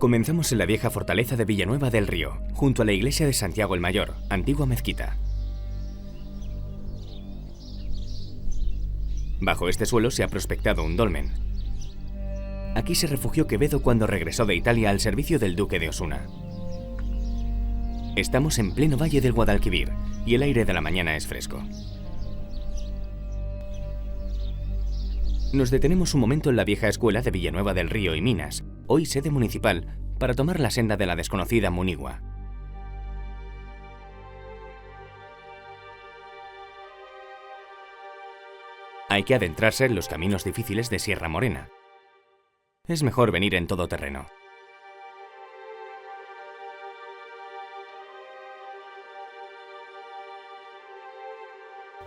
Comenzamos en la vieja fortaleza de Villanueva del Río, junto a la iglesia de Santiago el Mayor, antigua mezquita. Bajo este suelo se ha prospectado un dolmen. Aquí se refugió Quevedo cuando regresó de Italia al servicio del duque de Osuna. Estamos en pleno valle del Guadalquivir y el aire de la mañana es fresco. Nos detenemos un momento en la vieja escuela de Villanueva del Río y Minas, hoy sede municipal, para tomar la senda de la desconocida Munigua. Hay que adentrarse en los caminos difíciles de Sierra Morena. Es mejor venir en todoterreno.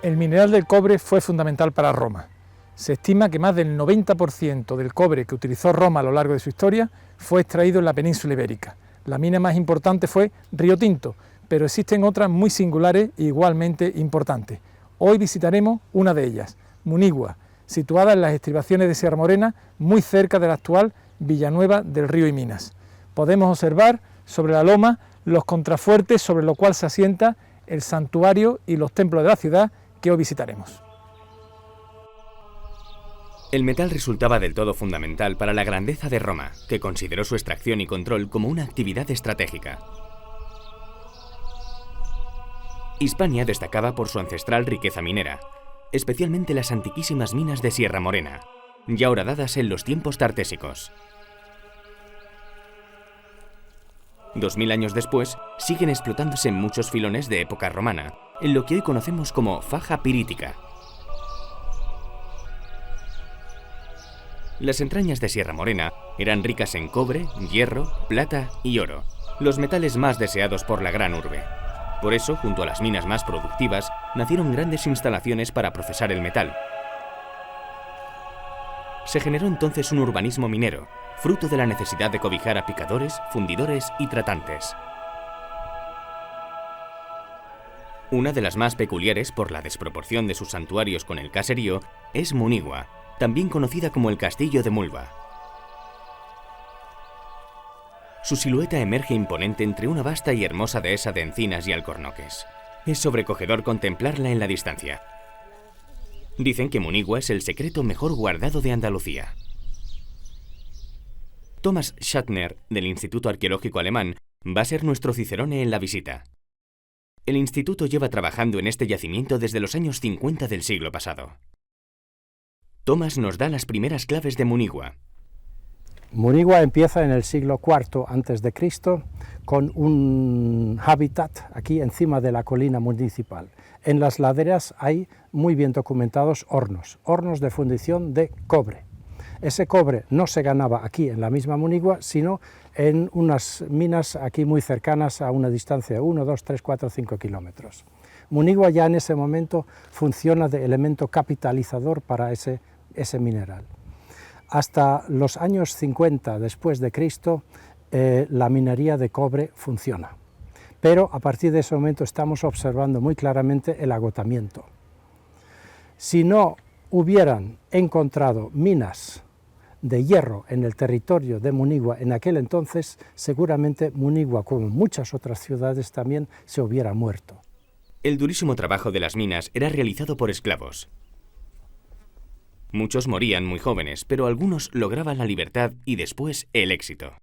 El mineral del cobre fue fundamental para Roma. Se estima que más del 90% del cobre que utilizó Roma a lo largo de su historia fue extraído en la península ibérica. La mina más importante fue Río Tinto, pero existen otras muy singulares e igualmente importantes. Hoy visitaremos una de ellas, Munigua, situada en las estribaciones de Sierra Morena, muy cerca de la actual Villanueva del Río y Minas. Podemos observar sobre la loma los contrafuertes sobre los cuales se asienta el santuario y los templos de la ciudad que hoy visitaremos. El metal resultaba del todo fundamental para la grandeza de Roma, que consideró su extracción y control como una actividad estratégica. Hispania destacaba por su ancestral riqueza minera, especialmente las antiquísimas minas de Sierra Morena, ya horadadas en los tiempos tartésicos. 2000 años después, siguen explotándose en muchos filones de época romana, en lo que hoy conocemos como faja pirítica. Las entrañas de Sierra Morena eran ricas en cobre, hierro, plata y oro, los metales más deseados por la gran urbe. Por eso, junto a las minas más productivas, nacieron grandes instalaciones para procesar el metal. Se generó entonces un urbanismo minero, fruto de la necesidad de cobijar a picadores, fundidores y tratantes. Una de las más peculiares por la desproporción de sus santuarios con el caserío es Munigua, también conocida como el Castillo de Mulva. Su silueta emerge imponente entre una vasta y hermosa dehesa de encinas y alcornoques. Es sobrecogedor contemplarla en la distancia. Dicen que Munigua es el secreto mejor guardado de Andalucía. Thomas Schattner, del Instituto Arqueológico Alemán, va a ser nuestro cicerone en la visita. El instituto lleva trabajando en este yacimiento desde los años 50 del siglo pasado. Thomas nos da las primeras claves de Munigua. Munigua empieza en el siglo IV a.C. con un hábitat aquí encima de la colina municipal. En las laderas hay muy bien documentados hornos de fundición de cobre. Ese cobre no se ganaba aquí en la misma Munigua, sino en unas minas aquí muy cercanas a una distancia de 1, 2, 3, 4, 5 kilómetros. Munigua ya en ese momento funciona de elemento capitalizador para ese mineral. Hasta los años 50 después de Cristo, la minería de cobre funciona. Pero a partir de ese momento estamos observando muy claramente el agotamiento. Si no hubieran encontrado minas de hierro en el territorio de Munigua en aquel entonces, seguramente Munigua, como muchas otras ciudades también, se hubiera muerto. El durísimo trabajo de las minas era realizado por esclavos. Muchos morían muy jóvenes, pero algunos lograban la libertad y después el éxito.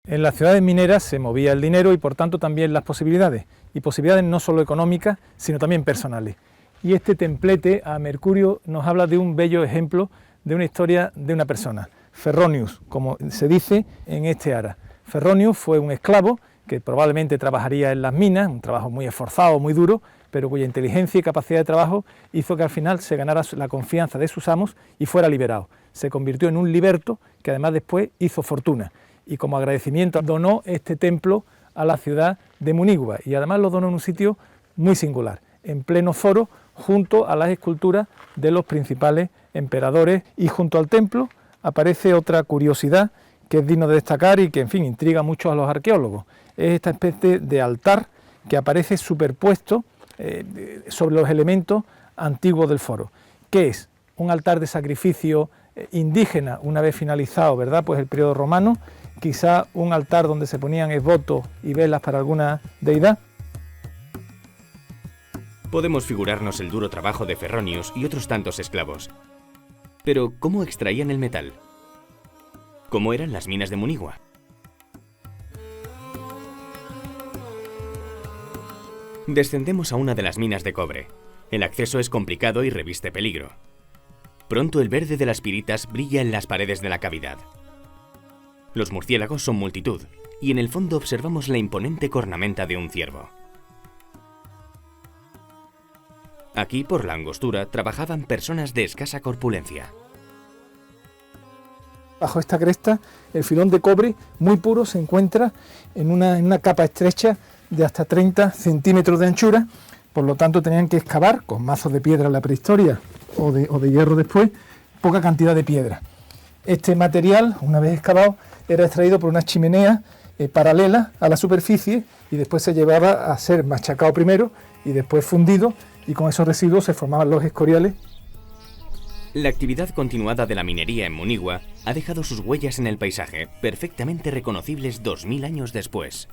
En las ciudades mineras se movía el dinero y por tanto también las posibilidades, y posibilidades no solo económicas, sino también personales. Y este templete a Mercurio nos habla de un bello ejemplo de una historia de una persona, Ferronius, como se dice en este ara. Ferronius fue un esclavo que probablemente trabajaría en las minas, un trabajo muy esforzado, muy duro, pero cuya inteligencia y capacidad de trabajo hizo que al final se ganara la confianza de sus amos y fuera liberado. Se convirtió en un liberto que además después hizo fortuna y como agradecimiento donó este templo a la ciudad de Munigua y además lo donó en un sitio muy singular, en pleno foro, junto a las esculturas de los principales emperadores, y junto al templo aparece otra curiosidad que es digno de destacar y que, en fin, intriga mucho a los arqueólogos. Es esta especie de altar que aparece superpuesto sobre los elementos antiguos del foro. ¿Qué es? Un altar de sacrificio indígena una vez finalizado, ¿verdad?, pues el periodo romano, quizá un altar donde se ponían esvotos y velas para alguna deidad. Podemos figurarnos el duro trabajo de Ferronius y otros tantos esclavos. Pero, ¿cómo extraían el metal? ¿Cómo eran las minas de Munigua? Descendemos a una de las minas de cobre. El acceso es complicado y reviste peligro. Pronto el verde de las piritas brilla en las paredes de la cavidad. Los murciélagos son multitud, y en el fondo observamos la imponente cornamenta de un ciervo. Aquí, por la angostura, trabajaban personas de escasa corpulencia. Bajo esta cresta, el filón de cobre muy puro se encuentra en una capa estrecha de hasta 30 centímetros de anchura, por lo tanto tenían que excavar con mazos de piedra en la prehistoria o de hierro después, poca cantidad de piedra. Este material, una vez excavado, era extraído por una chimenea paralela a la superficie y después se llevaba a ser machacado primero y después fundido, y con esos residuos se formaban los escoriales. La actividad continuada de la minería en Munigua ha dejado sus huellas en el paisaje, perfectamente reconocibles 2000 años después.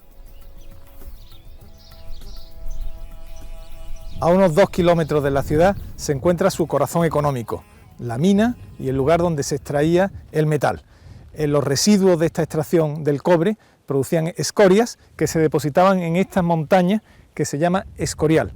A unos 2 kilómetros de la ciudad se encuentra su corazón económico, la mina y el lugar donde se extraía el metal. Los residuos de esta extracción del cobre producían escorias que se depositaban en estas montañas que se llama Escorial.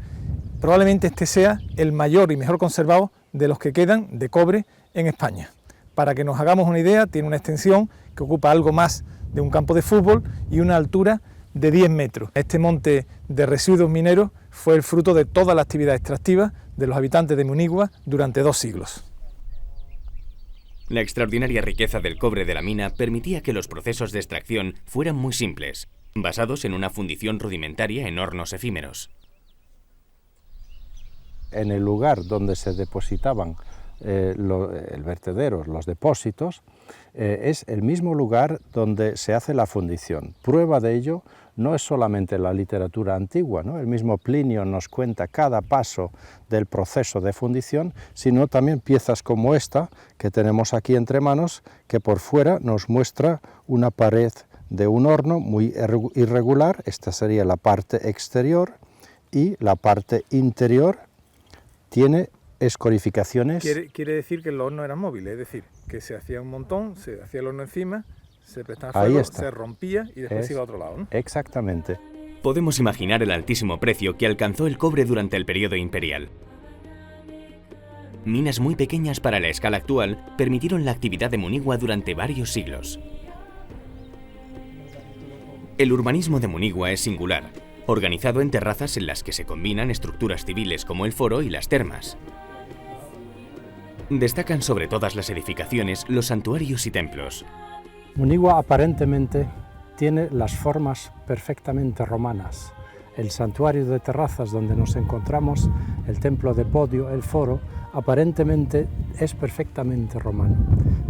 Probablemente este sea el mayor y mejor conservado de los que quedan de cobre en España. Para que nos hagamos una idea, tiene una extensión que ocupa algo más de un campo de fútbol y una altura de 10 metros. Este monte de residuos mineros fue el fruto de toda la actividad extractiva de los habitantes de Munigua durante 2 siglos. La extraordinaria riqueza del cobre de la mina permitía que los procesos de extracción fueran muy simples, basados en una fundición rudimentaria en hornos efímeros. En el lugar donde se depositaban el vertedero, los depósitos, es el mismo lugar donde se hace la fundición. Prueba de ello no es solamente la literatura antigua, ¿no? El mismo Plinio nos cuenta cada paso del proceso de fundición, sino también piezas como esta que tenemos aquí entre manos, que por fuera nos muestra una pared de un horno muy irregular. Esta sería la parte exterior, y la parte interior tiene escorificaciones. Quiere decir que los hornos eran móviles, es decir, que se hacía un montón, se hacía el horno encima, se prestaba fuego, se rompía y después se iba a otro lado, ¿no? Exactamente. Podemos imaginar el altísimo precio que alcanzó el cobre durante el periodo imperial. Minas muy pequeñas para la escala actual permitieron la actividad de Munigua durante varios siglos. El urbanismo de Munigua es singular, organizado en terrazas en las que se combinan estructuras civiles como el foro y las termas. Destacan sobre todas las edificaciones los santuarios y templos. Munigua aparentemente tiene las formas perfectamente romanas. El santuario de terrazas donde nos encontramos, el templo de Podio, el foro, aparentemente es perfectamente romano.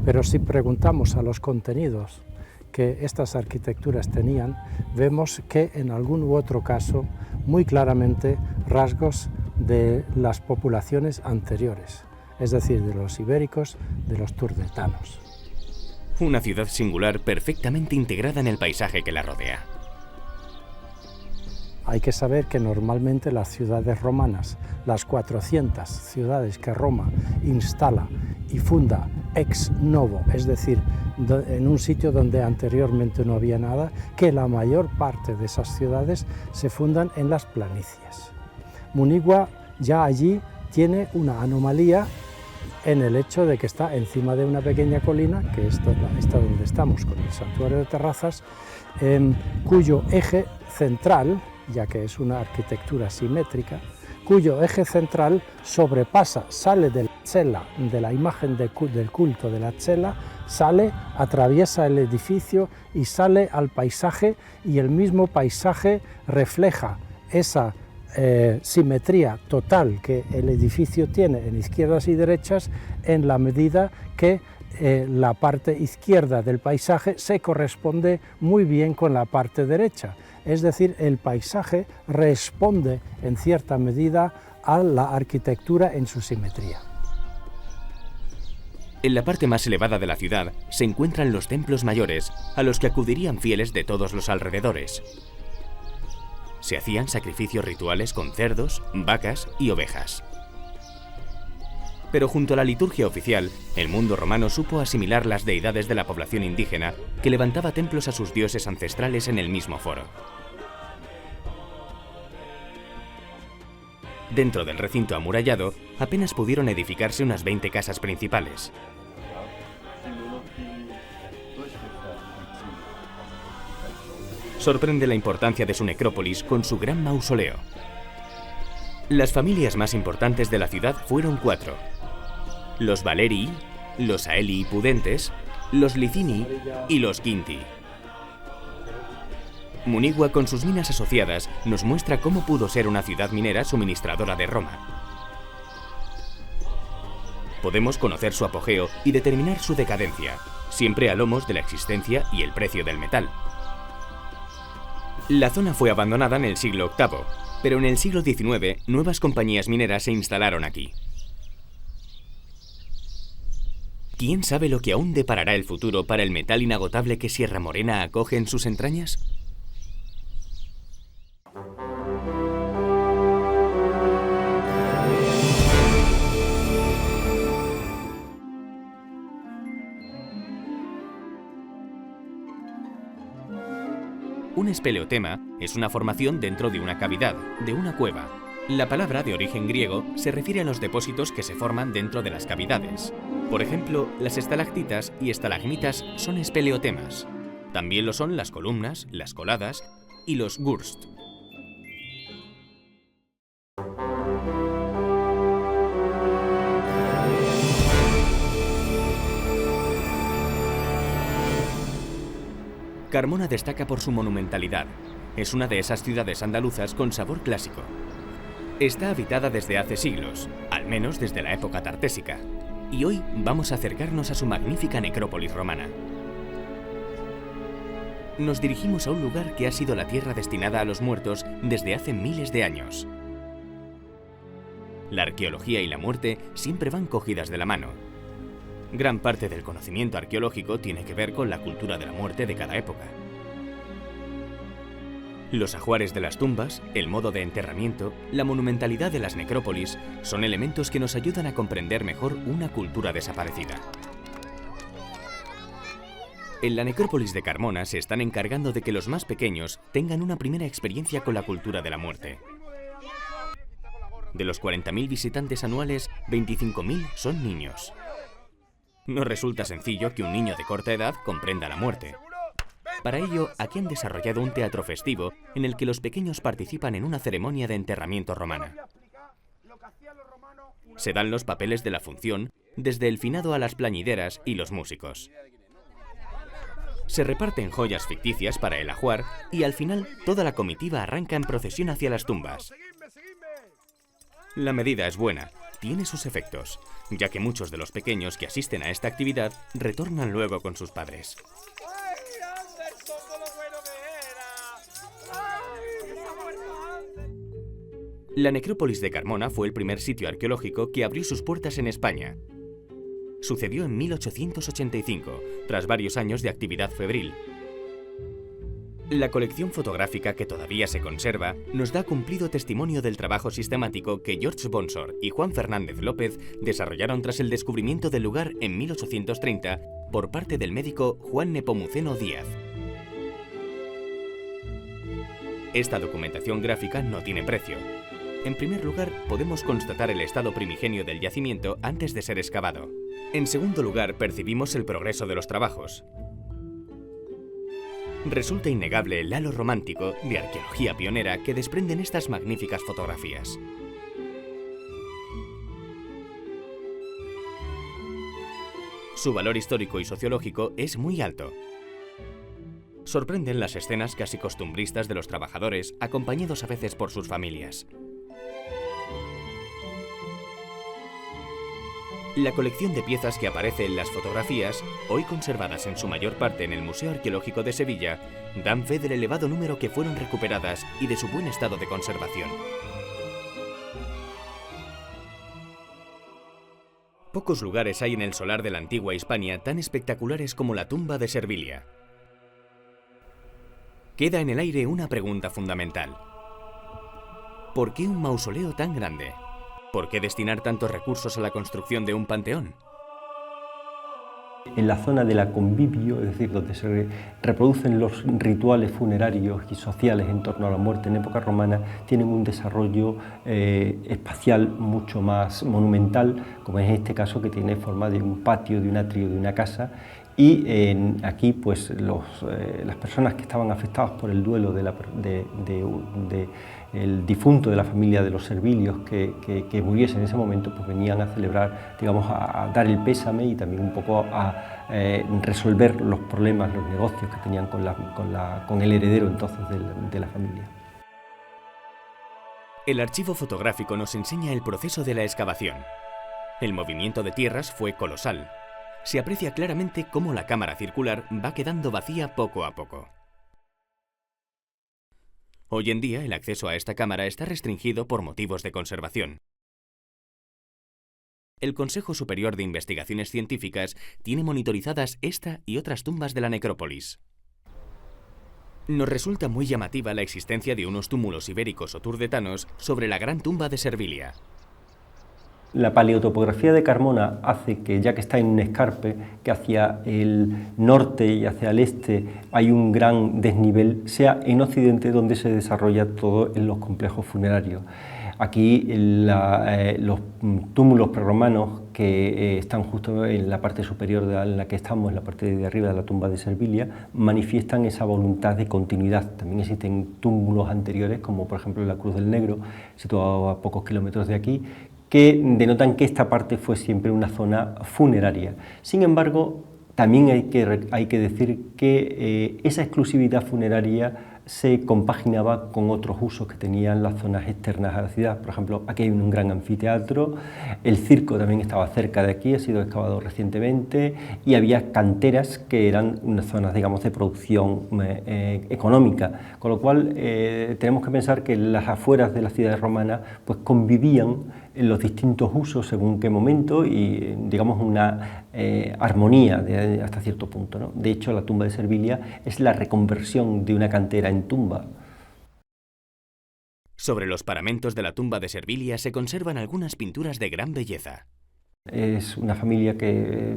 Pero si preguntamos a los contenidos que estas arquitecturas tenían, vemos que en algún u otro caso, muy claramente, rasgos de las poblaciones anteriores, es decir, de los ibéricos, de los turdetanos. Una ciudad singular perfectamente integrada en el paisaje que la rodea. Hay que saber que normalmente las ciudades romanas, las 400 ciudades que Roma instala y funda ex novo, es decir, en un sitio donde anteriormente no había nada, que la mayor parte de esas ciudades se fundan en las planicies. Munigua ya allí tiene una anomalía en el hecho de que está encima de una pequeña colina, que es esta donde estamos con el santuario de terrazas, cuyo eje central, ya que es una arquitectura simétrica, cuyo eje central sobrepasa, sale de la cela, de la imagen del culto de la cela, sale, atraviesa el edificio y sale al paisaje, y el mismo paisaje refleja esa simetría total que el edificio tiene en izquierdas y derechas, en la medida que la parte izquierda del paisaje se corresponde muy bien con la parte derecha. Es decir, el paisaje responde en cierta medida a la arquitectura en su simetría. En la parte más elevada de la ciudad se encuentran los templos mayores, a los que acudirían fieles de todos los alrededores. Se hacían sacrificios rituales con cerdos, vacas y ovejas. Pero junto a la liturgia oficial, el mundo romano supo asimilar las deidades de la población indígena, que levantaba templos a sus dioses ancestrales en el mismo foro. Dentro del recinto amurallado, apenas pudieron edificarse unas 20 casas principales. Sorprende la importancia de su necrópolis con su gran mausoleo. Las familias más importantes de la ciudad fueron 4: los Valerii, los Aelii Pudentes, los Licini y los Quinti. Munigua, con sus minas asociadas, nos muestra cómo pudo ser una ciudad minera suministradora de Roma. Podemos conocer su apogeo y determinar su decadencia, siempre a lomos de la existencia y el precio del metal. La zona fue abandonada en el siglo VIII, pero en el siglo XIX nuevas compañías mineras se instalaron aquí. ¿Quién sabe lo que aún deparará el futuro para el metal inagotable que Sierra Morena acoge en sus entrañas? Un espeleotema es una formación dentro de una cavidad, de una cueva. La palabra, de origen griego, se refiere a los depósitos que se forman dentro de las cavidades. Por ejemplo, las estalactitas y estalagmitas son espeleotemas. También lo son las columnas, las coladas y los gurst. Carmona destaca por su monumentalidad. Es una de esas ciudades andaluzas con sabor clásico. Está habitada desde hace siglos, al menos desde la época tartésica, y hoy vamos a acercarnos a su magnífica necrópolis romana. Nos dirigimos a un lugar que ha sido la tierra destinada a los muertos desde hace miles de años. La arqueología y la muerte siempre van cogidas de la mano. Gran parte del conocimiento arqueológico tiene que ver con la cultura de la muerte de cada época. Los ajuares de las tumbas, el modo de enterramiento, la monumentalidad de las necrópolis son elementos que nos ayudan a comprender mejor una cultura desaparecida. En la necrópolis de Carmona se están encargando de que los más pequeños tengan una primera experiencia con la cultura de la muerte. De los 40.000 visitantes anuales, 25.000 son niños. No resulta sencillo que un niño de corta edad comprenda la muerte. Para ello, aquí han desarrollado un teatro festivo en el que los pequeños participan en una ceremonia de enterramiento romana. Se dan los papeles de la función, desde el finado a las plañideras y los músicos. Se reparten joyas ficticias para el ajuar y al final toda la comitiva arranca en procesión hacia las tumbas. La medida es buena, tiene sus efectos, ya que muchos de los pequeños que asisten a esta actividad retornan luego con sus padres. La necrópolis de Carmona fue el primer sitio arqueológico que abrió sus puertas en España. Sucedió en 1885, tras varios años de actividad febril. La colección fotográfica que todavía se conserva nos da cumplido testimonio del trabajo sistemático que George Bonsor y Juan Fernández López desarrollaron tras el descubrimiento del lugar en 1830 por parte del médico Juan Nepomuceno Díaz. Esta documentación gráfica no tiene precio. En primer lugar, podemos constatar el estado primigenio del yacimiento antes de ser excavado. En segundo lugar, percibimos el progreso de los trabajos. Resulta innegable el halo romántico de arqueología pionera que desprenden estas magníficas fotografías. Su valor histórico y sociológico es muy alto. Sorprenden las escenas casi costumbristas de los trabajadores, acompañados a veces por sus familias. La colección de piezas que aparece en las fotografías, hoy conservadas en su mayor parte en el Museo Arqueológico de Sevilla, dan fe del elevado número que fueron recuperadas y de su buen estado de conservación. Pocos lugares hay en el solar de la antigua Hispania tan espectaculares como la tumba de Servilia. Queda en el aire una pregunta fundamental. ¿Por qué un mausoleo tan grande? ¿Por qué destinar tantos recursos a la construcción de un panteón? En la zona de la convivio, es decir, donde se reproducen los rituales funerarios y sociales en torno a la muerte en época romana, tienen un desarrollo espacial mucho más monumental, como es este caso, que tiene forma de un patio, de un atrio, de una casa. Y aquí pues las personas que estaban afectadas por el duelo del difunto de la familia de los Servilios que muriese en ese momento, pues venían a celebrar, digamos, a dar el pésame y también un poco a resolver los problemas, los negocios que tenían con el heredero entonces de la familia. El archivo fotográfico nos enseña el proceso de la excavación. El movimiento de tierras fue colosal. Se aprecia claramente cómo la cámara circular va quedando vacía poco a poco. Hoy en día el acceso a esta cámara está restringido por motivos de conservación. El Consejo Superior de Investigaciones Científicas tiene monitorizadas esta y otras tumbas de la necrópolis. Nos resulta muy llamativa la existencia de unos túmulos ibéricos o turdetanos sobre la gran tumba de Servilia. La paleotopografía de Carmona hace que, ya que está en un escarpe, que hacia el norte y hacia el este hay un gran desnivel, sea en Occidente donde se desarrolla todo en los complejos funerarios. Aquí los túmulos prerromanos que están justo en la parte superior en la que estamos, en la parte de arriba de la tumba de Servilia, manifiestan esa voluntad de continuidad. También existen túmulos anteriores, como por ejemplo la Cruz del Negro, situado a pocos kilómetros de aquí, que denotan que esta parte fue siempre una zona funeraria. Sin embargo, también hay que decir que esa exclusividad funeraria se compaginaba con otros usos que tenían las zonas externas a la ciudad. Por ejemplo, aquí hay un gran anfiteatro, el circo también estaba cerca de aquí, ha sido excavado recientemente, y había canteras que eran unas zonas, digamos, de producción económica, con lo cual tenemos que pensar que las afueras de la ciudad romana pues convivían en los distintos usos según qué momento y, digamos, una armonía hasta cierto punto, ¿no? De hecho, la tumba de Servilia es la reconversión de una cantera en tumba. Sobre los paramentos de la tumba de Servilia se conservan algunas pinturas de gran belleza. Es una familia que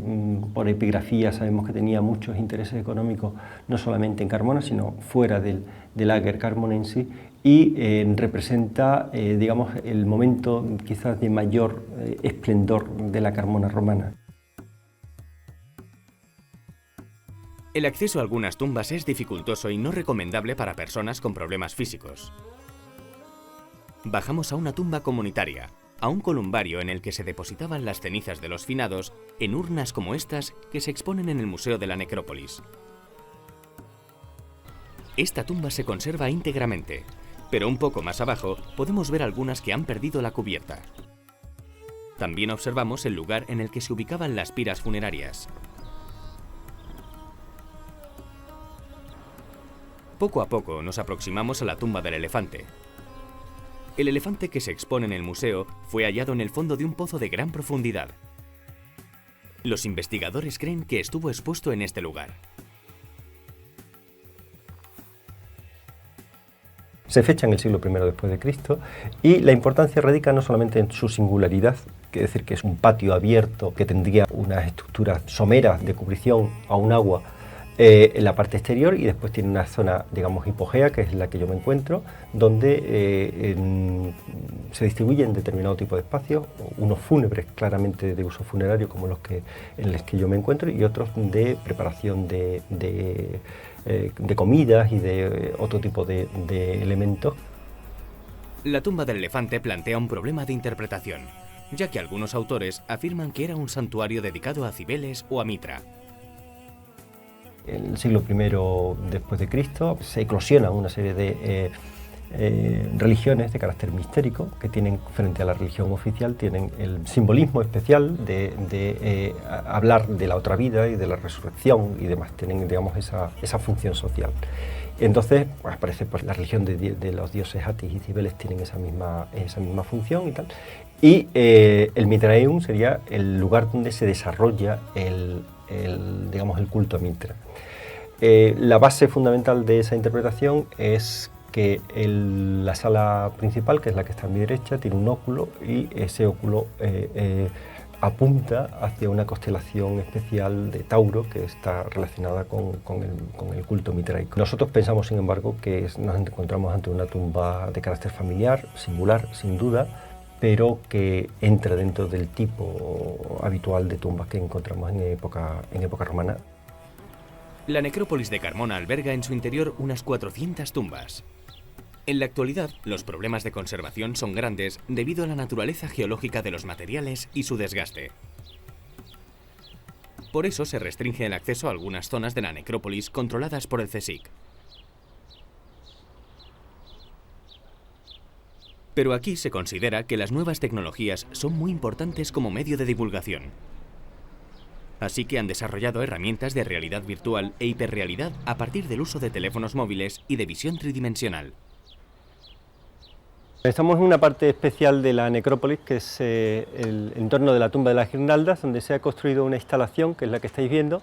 por epigrafía sabemos que tenía muchos intereses económicos, no solamente en Carmona, sino fuera del Ager carmonense, y representa, digamos, el momento quizás de mayor esplendor de la Carmona romana. El acceso a algunas tumbas es dificultoso y no recomendable para personas con problemas físicos. Bajamos a una tumba comunitaria, a un columbario en el que se depositaban las cenizas de los finados en urnas como estas que se exponen en el Museo de la Necrópolis. Esta tumba se conserva íntegramente, pero un poco más abajo podemos ver algunas que han perdido la cubierta. También observamos el lugar en el que se ubicaban las piras funerarias. Poco a poco nos aproximamos a la tumba del elefante. El elefante que se expone en el museo fue hallado en el fondo de un pozo de gran profundidad. Los investigadores creen que estuvo expuesto en este lugar. Se fecha en el siglo I después de Cristo y la importancia radica no solamente en su singularidad, que es decir, que es un patio abierto que tendría unas estructuras someras de cubrición a un agua en la parte exterior, y después tiene una zona, digamos, hipogea, que es la que yo me encuentro, donde se distribuyen determinado tipo de espacios, unos fúnebres claramente de uso funerario como en los que yo me encuentro, y otros de preparación de comidas y de otro tipo de elementos. La tumba del elefante plantea un problema de interpretación, ya que algunos autores afirman que era un santuario dedicado a Cibeles o a Mitra. En el siglo I después de Cristo se eclosionan una serie de religiones de carácter mistérico que tienen, frente a la religión oficial, tienen el simbolismo especial de hablar de la otra vida y de la resurrección y demás, tienen, digamos, esa función social. Entonces, pues, aparece pues, la religión de los dioses Atis y Cibeles tienen esa misma función y tal. Y el Mitraeum sería el lugar donde se desarrolla digamos, el culto a Mitra. La base fundamental de esa interpretación es que la sala principal, que es la que está a mi derecha, tiene un óculo y ese óculo apunta hacia una constelación especial de Tauro que está relacionada con el culto mitraico. Nosotros pensamos, sin embargo, que nos encontramos ante una tumba de carácter familiar, singular, sin duda, pero que entra dentro del tipo habitual de tumbas que encontramos en época romana. La necrópolis de Carmona alberga en su interior unas 400 tumbas. En la actualidad, los problemas de conservación son grandes debido a la naturaleza geológica de los materiales y su desgaste. Por eso se restringe el acceso a algunas zonas de la necrópolis controladas por el CSIC. Pero aquí se considera que las nuevas tecnologías son muy importantes como medio de divulgación. Así que han desarrollado herramientas de realidad virtual e hiperrealidad a partir del uso de teléfonos móviles y de visión tridimensional. Estamos en una parte especial de la necrópolis, que es el entorno de la tumba de las Guirnaldas, donde se ha construido una instalación, que es la que estáis viendo,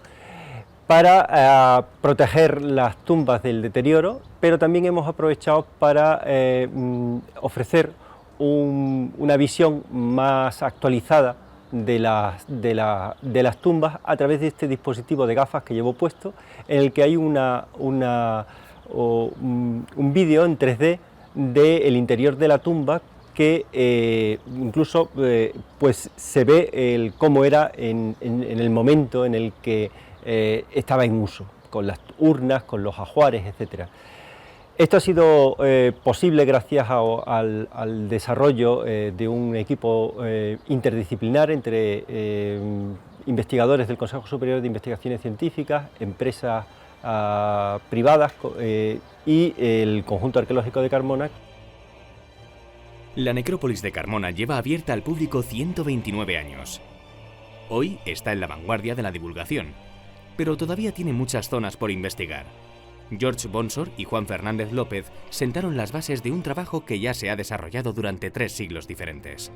para proteger las tumbas del deterioro, pero también hemos aprovechado para ofrecer una visión más actualizada de las tumbas a través de este dispositivo de gafas que llevo puesto, en el que hay un vídeo en 3D del interior de la tumba que incluso pues se ve cómo era en el momento en el que estaba en uso, con las urnas, con los ajuares, etc. Esto ha sido posible gracias al desarrollo de un equipo interdisciplinar entre investigadores del Consejo Superior de Investigaciones Científicas, empresas privadas y el Conjunto Arqueológico de Carmona. La necrópolis de Carmona lleva abierta al público 129 años. Hoy está en la vanguardia de la divulgación, pero todavía tiene muchas zonas por investigar. George Bonsor y Juan Fernández López sentaron las bases de un trabajo que ya se ha desarrollado durante 3 siglos diferentes.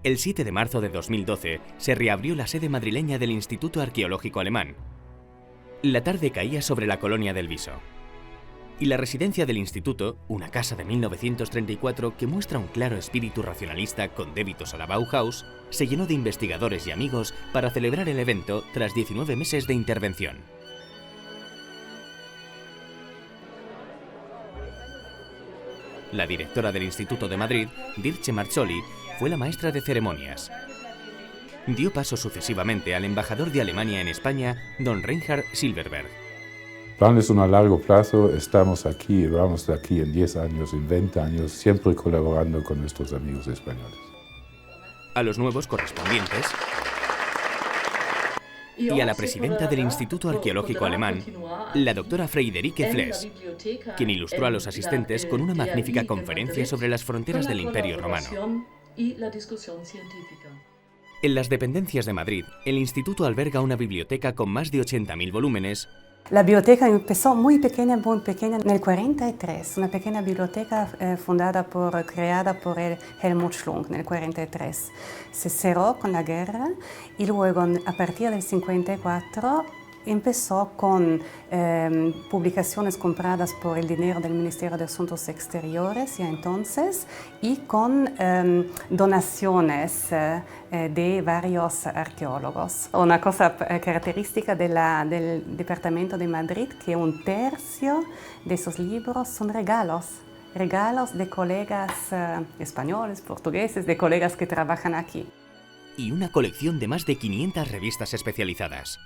El 7 de marzo de 2012 se reabrió la sede madrileña del Instituto Arqueológico Alemán. La tarde caía sobre la colonia del Viso. Y la residencia del instituto, una casa de 1934 que muestra un claro espíritu racionalista con débitos a la Bauhaus, se llenó de investigadores y amigos para celebrar el evento tras 19 meses de intervención. La directora del Instituto de Madrid, Dirce Marcholi, fue la maestra de ceremonias. Dio paso sucesivamente al embajador de Alemania en España, don Reinhard Silberberg. Planes a largo plazo, estamos aquí, vamos de aquí en 10 años, en 20 años, siempre colaborando con nuestros amigos españoles. A los nuevos correspondientes y a la presidenta del Instituto Arqueológico Alemán, la doctora Friederike Fles, quien ilustró a los asistentes con una magnífica conferencia sobre las fronteras del Imperio Romano. En las dependencias de Madrid, el instituto alberga una biblioteca con más de 80.000 volúmenes. La biblioteca empezó muy pequeña en el 43, una pequeña biblioteca creada por Helmut Schlunk en el 43. Se cerró con la guerra y luego a partir del 54 empezó con publicaciones compradas por el dinero del Ministerio de Asuntos Exteriores ya entonces y con donaciones de varios arqueólogos. Una cosa característica del Departamento de Madrid que 1/3 de esos libros son regalos de colegas españoles, portugueses, de colegas que trabajan aquí. Y una colección de más de 500 revistas especializadas.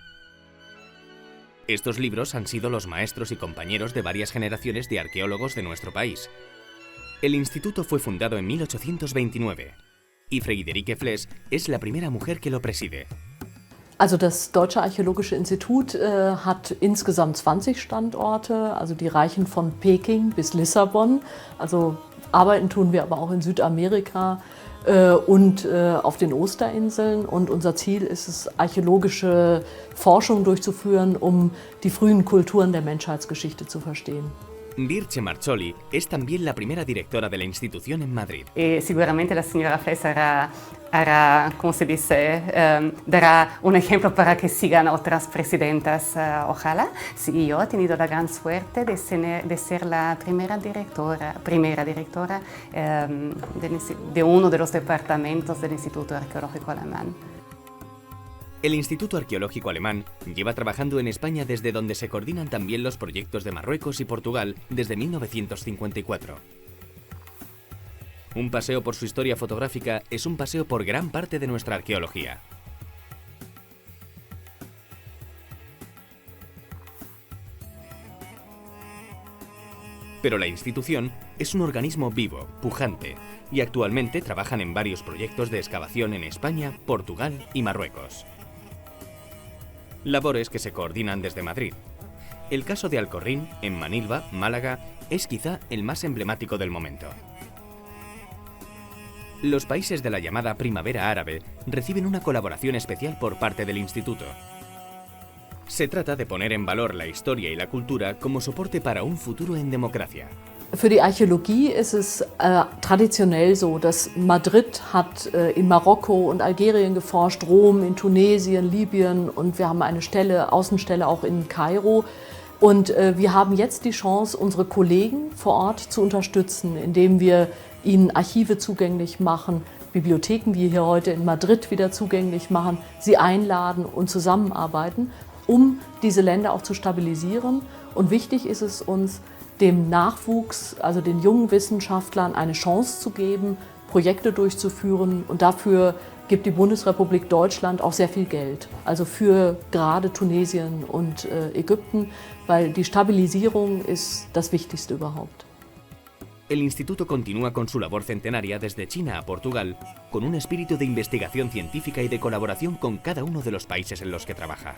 Estos libros han sido los maestros y compañeros de varias generaciones de arqueólogos de nuestro país. El instituto fue fundado en 1829 y Friederike Fles es la primera mujer que lo preside. Also das Deutsche Archäologische Institut hat insgesamt 20 Standorte, also die reichen von Peking bis Lissabon. Also arbeiten tun wir aber auch in Südamerika, und auf den Osterinseln. Und unser Ziel ist es, archäologische Forschung durchzuführen, um die frühen Kulturen der Menschheitsgeschichte zu verstehen. Dirce Marzoli es también la primera directora de la institución en Madrid. E sicuramente la signora Fles hará, como se dice, dará un ejemplo para que sigan otras presidentas, ojalá. Sí, yo he tenido la gran suerte de ser la primera directora de uno de los departamentos del Instituto Arqueológico Alemán. El Instituto Arqueológico Alemán lleva trabajando en España desde donde se coordinan también los proyectos de Marruecos y Portugal desde 1954. Un paseo por su historia fotográfica es un paseo por gran parte de nuestra arqueología. Pero la institución es un organismo vivo, pujante, y actualmente trabajan en varios proyectos de excavación en España, Portugal y Marruecos. Labores que se coordinan desde Madrid. El caso de Alcorrín, en Manilva, Málaga, es quizá el más emblemático del momento. Los países de la llamada Primavera Árabe reciben una colaboración especial por parte del Instituto. Se trata de poner en valor la historia y la cultura como soporte para un futuro en democracia. Für die Archäologie ist es traditionell so, dass Madrid hat in Marokko und Algerien geforscht, Rom in Tunesien, Libyen und wir haben eine Außenstelle auch in Kairo. Und wir haben jetzt die Chance, unsere Kollegen vor Ort zu unterstützen, indem wir ihnen Archive zugänglich machen, Bibliotheken wie hier heute in Madrid wieder zugänglich machen, sie einladen und zusammenarbeiten, um diese Länder auch zu stabilisieren. Und wichtig ist es uns, dem Nachwuchs, also den jungen Wissenschaftlern, eine Chance zu geben, Projekte durchzuführen. Und dafür gibt die Bundesrepublik Deutschland auch sehr viel Geld, also für gerade Tunesien und Ägypten, weil die Stabilisierung ist das Wichtigste überhaupt. El instituto continúa con su labor centenaria desde China a Portugal, con un espíritu de investigación científica y de colaboración con cada uno de los países en los que trabaja.